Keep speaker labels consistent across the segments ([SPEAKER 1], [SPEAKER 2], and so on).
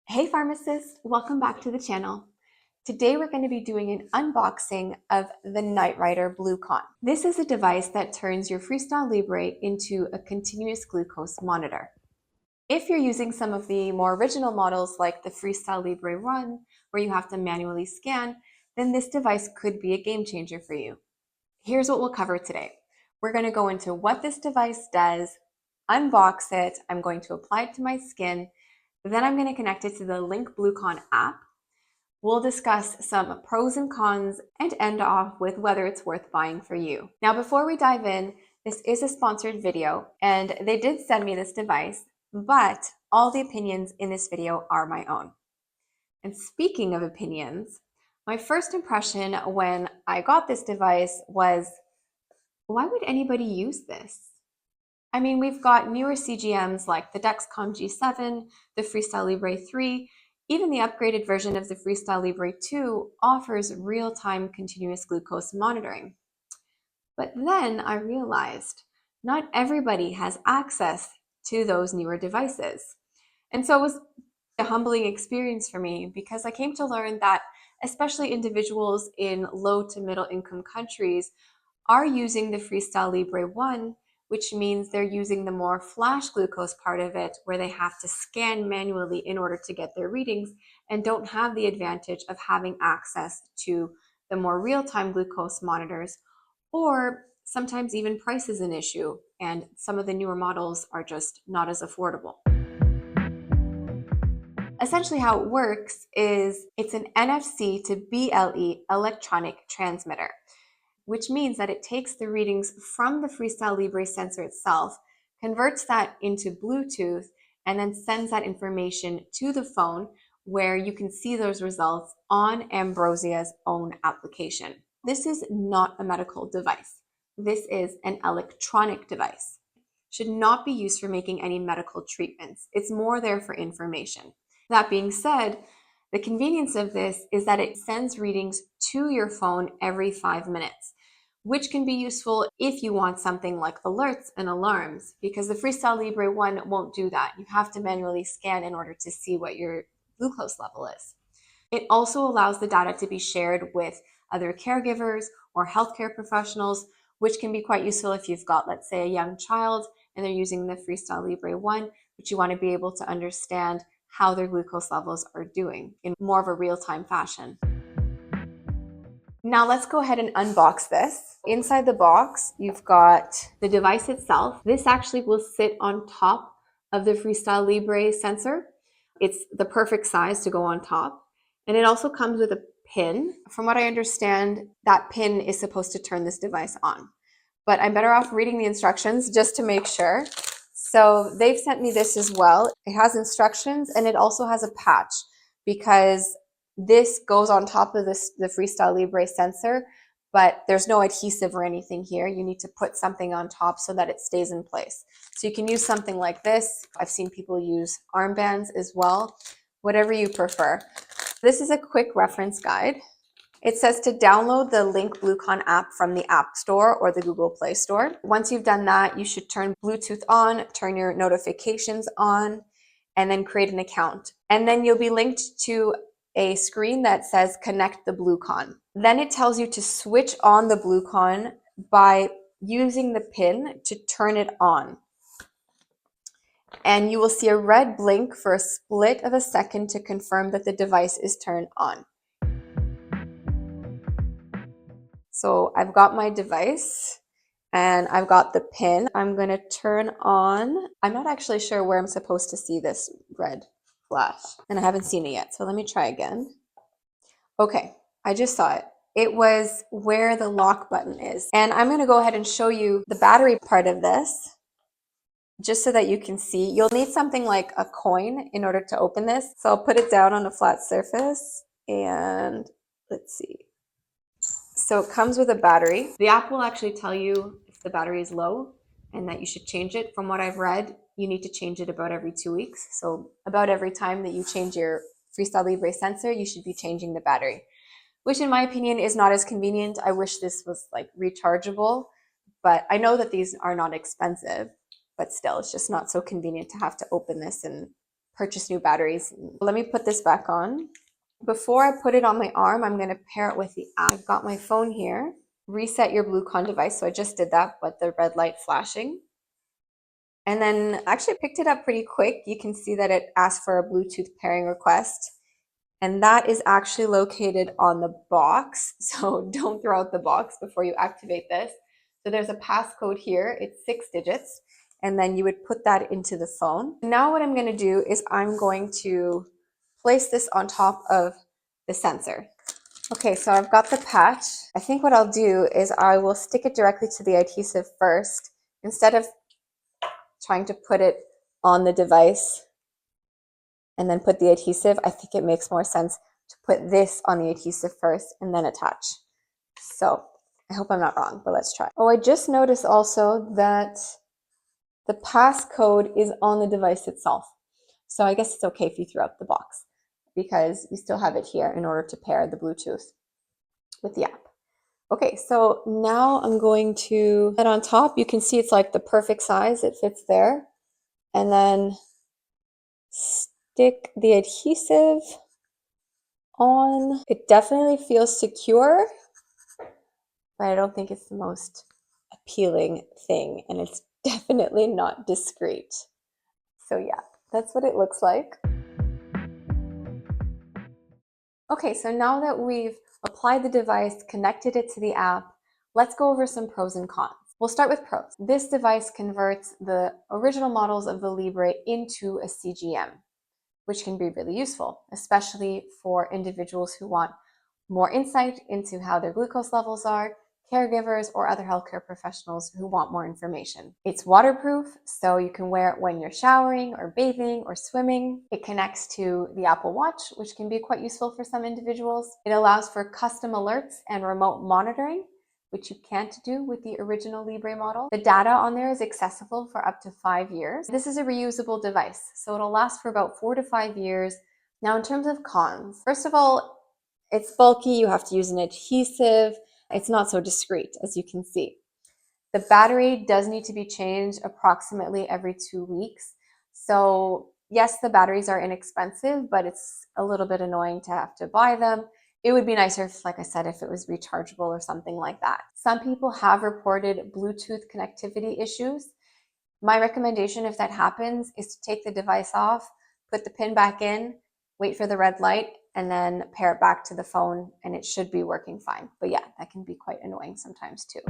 [SPEAKER 1] Hey pharmacists, welcome back to the channel. Today we're going to be doing an unboxing of the NightRider BluCon. This is a device that turns your FreeStyle Libre into a continuous glucose monitor. If you're using some of the more original models like the FreeStyle Libre 1, where you have to manually scan, then this device could be a game changer for you. Here's what we'll cover today. We're going to go into what this device does, unbox it, I'm going to apply it to my skin, then I'm going to connect it to the LinkBluCon app. We'll discuss some pros and cons and end off with whether it's worth buying for you. Now, before we dive in, this is a sponsored video and they did send me this device, but all the opinions in this video are my own. And speaking of opinions, my first impression when I got this device was, why would anybody use this? I mean, we've got newer CGMs like the Dexcom G7, the FreeStyle Libre 3, even the upgraded version of the FreeStyle Libre 2 offers real-time continuous glucose monitoring. But then I realized not everybody has access to those newer devices. And so it was a humbling experience for me because I came to learn that especially individuals in low to middle income countries are using the FreeStyle Libre 1, which means they're using the more flash glucose part of it where they have to scan manually in order to get their readings and don't have the advantage of having access to the more real-time glucose monitors, or sometimes even price is an issue and some of the newer models are just not as affordable. Essentially how it works is it's an NFC to BLE electronic transmitter, which means that it takes the readings from the FreeStyle Libre sensor itself, converts that into Bluetooth, and then sends that information to the phone where you can see those results on Ambrosia's own application. This is not a medical device. This is an electronic device. Should not be used for making any medical treatments. It's more there for information. That being said, the convenience of this is that it sends readings to your phone every 5 minutes, which can be useful if you want something like alerts and alarms, because the FreeStyle Libre 1 won't do that. You have to manually scan in order to see what your glucose level is. It also allows the data to be shared with other caregivers or healthcare professionals, which can be quite useful if you've got, let's say, a young child and they're using the FreeStyle Libre 1, but you want to be able to understand how their glucose levels are doing in more of a real-time fashion. Now let's go ahead and unbox this. Inside the box, you've got the device itself. This actually will sit on top of the FreeStyle Libre sensor. It's the perfect size to go on top. And it also comes with a pin. From what I understand, that pin is supposed to turn this device on. But I'm better off reading the instructions just to make sure. So they've sent me this as well. It has instructions and it also has a patch because this goes on top of the FreeStyle Libre sensor, but there's no adhesive or anything here. You need to put something on top so that it stays in place. So you can use something like this. I've seen people use armbands as well, whatever you prefer. This is a quick reference guide. It says to download the LinkBluCon app from the App Store or the Google Play Store. Once you've done that, you should turn Bluetooth on, turn your notifications on, and then create an account. And then you'll be linked to a screen that says connect the BluCon. Then it tells you to switch on the BluCon by using the pin to turn it on. And you will see a red blink for a split of a second to confirm that the device is turned on. So I've got my device and I've got the pin. I'm going to turn on. I'm not actually sure where I'm supposed to see this red flash and I haven't seen it yet. So let me try again. Okay, I just saw it. It was where the lock button is. And I'm going to go ahead and show you the battery part of this just so that you can see. You'll need something like a coin in order to open this. So I'll put it down on a flat surface and let's see. So it comes with a battery. The app will actually tell you if the battery is low and that you should change it. From what I've read, you need to change it about every 2 weeks. So about every time that you change your FreeStyle Libre sensor, you should be changing the battery, which in my opinion is not as convenient. I wish this was like rechargeable, but I know that these are not expensive, but still it's just not so convenient to have to open this and purchase new batteries. Let me put this back on. Before I put it on my arm, I'm going to pair it with the app. I've got my phone here. Reset your BluCon device. So I just did that, but the red light flashing. And then actually picked it up pretty quick. You can see that it asked for a Bluetooth pairing request. And that is actually located on the box. So don't throw out the box before you activate this. So there's a passcode here. It's 6 digits. And then you would put that into the phone. Now what I'm going to do is I'm going to place this on top of the sensor. Okay, so I've got the patch. I think what I'll do is I will stick it directly to the adhesive first. Instead of trying to put it on the device and then put the adhesive, I think it makes more sense to put this on the adhesive first and then attach. So I hope I'm not wrong, but let's try. Oh, I just noticed also that the passcode is on the device itself. So I guess it's okay if you throw out the box because you still have it here in order to pair the Bluetooth with the app. Okay, so now I'm going to put on top. You can see it's like the perfect size. It fits there. And then stick the adhesive on. It definitely feels secure, but I don't think it's the most appealing thing. And it's definitely not discreet. So yeah, that's what it looks like. Okay, so now that we've applied the device, connected it to the app, let's go over some pros and cons. We'll start with pros. This device converts the original models of the Libre into a CGM, which can be really useful, especially for individuals who want more insight into how their glucose levels are, caregivers, or other healthcare professionals who want more information. It's waterproof, so you can wear it when you're showering or bathing or swimming. It connects to the Apple Watch, which can be quite useful for some individuals. It allows for custom alerts and remote monitoring, which you can't do with the original Libre model. The data on there is accessible for up to 5 years. This is a reusable device, so it'll last for about 4 to 5 years. Now, in terms of cons, first of all, it's bulky, you have to use an adhesive. It's not so discreet, as you can see. The battery does need to be changed approximately every 2 weeks. So yes, the batteries are inexpensive, but it's a little bit annoying to have to buy them. It would be nicer if, like I said, if it was rechargeable or something like that. Some people have reported Bluetooth connectivity issues. My recommendation, if that happens, is to take the device off, put the pin back in, wait for the red light, and then pair it back to the phone, and it should be working fine. But yeah, that can be quite annoying sometimes too.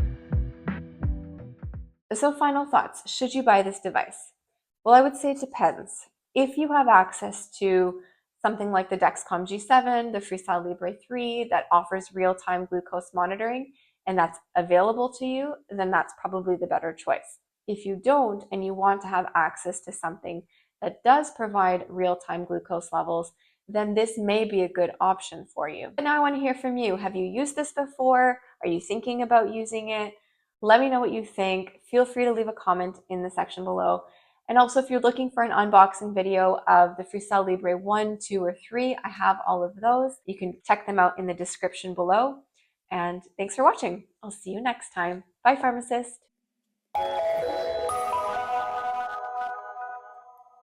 [SPEAKER 1] So final thoughts, should you buy this device? Well, I would say it depends. If you have access to something like the Dexcom G7, the FreeStyle Libre 3 that offers real-time glucose monitoring, and that's available to you, then that's probably the better choice. If you don't, and you want to have access to something that does provide real-time glucose levels, then this may be a good option for you. But now I want to hear from you. Have you used this before? Are you thinking about using it? Let me know what you think. Feel free to leave a comment in the section below. And also, if you're looking for an unboxing video of the FreeStyle Libre 1, 2, or 3, I have all of those. You can check them out in the description below. And thanks for watching. I'll see you next time. Bye, pharmacist.